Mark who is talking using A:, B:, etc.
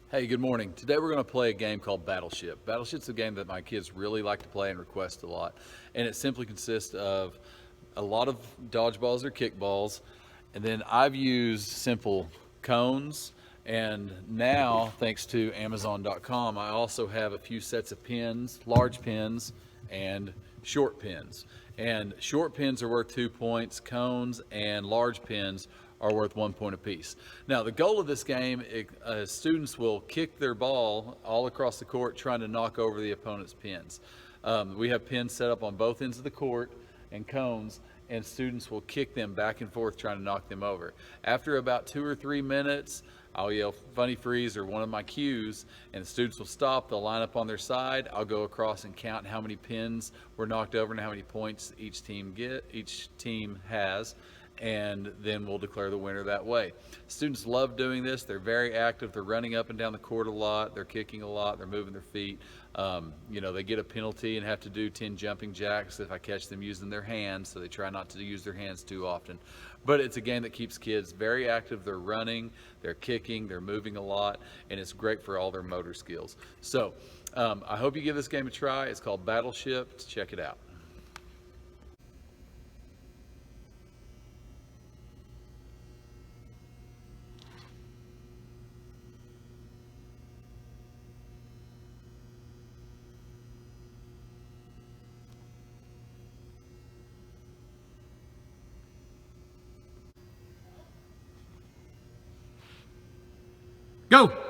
A: Hey, good morning. Today we're going to play a game called Battleship. Battleship's a game that my kids really like to play and request a lot. And it simply consists of a lot of dodgeballs or kickballs. And then I've used simple cones. And now, thanks to Amazon.com, I also have a few sets of pins, large pins, and short pins. And short pins are worth 2 points, cones and large pins are worth 1 point apiece. Now, the goal of this game is students will kick their ball all across the court trying to knock over the opponent's pins. We have pins set up on both ends of the court and cones, and students will kick them back and forth trying to knock them over. After about 2 or 3 minutes, I'll yell funny freeze or one of my cues, and the students will stop. They'll line up on their side. I'll go across and count how many pins were knocked over and how many points each team has, and then we'll declare the winner that way. Students love doing this. They're very active. They're running up and down the court a lot. They're kicking a lot. They're moving their feet. They get a penalty and have to do 10 jumping jacks if I catch them using their hands, so they try not to use their hands too often. But it's a game that keeps kids very active. They're running, they're kicking, they're moving a lot, and it's great for all their motor skills. So I hope you give this game a try. It's called Battleship. Check it out.
B: Go!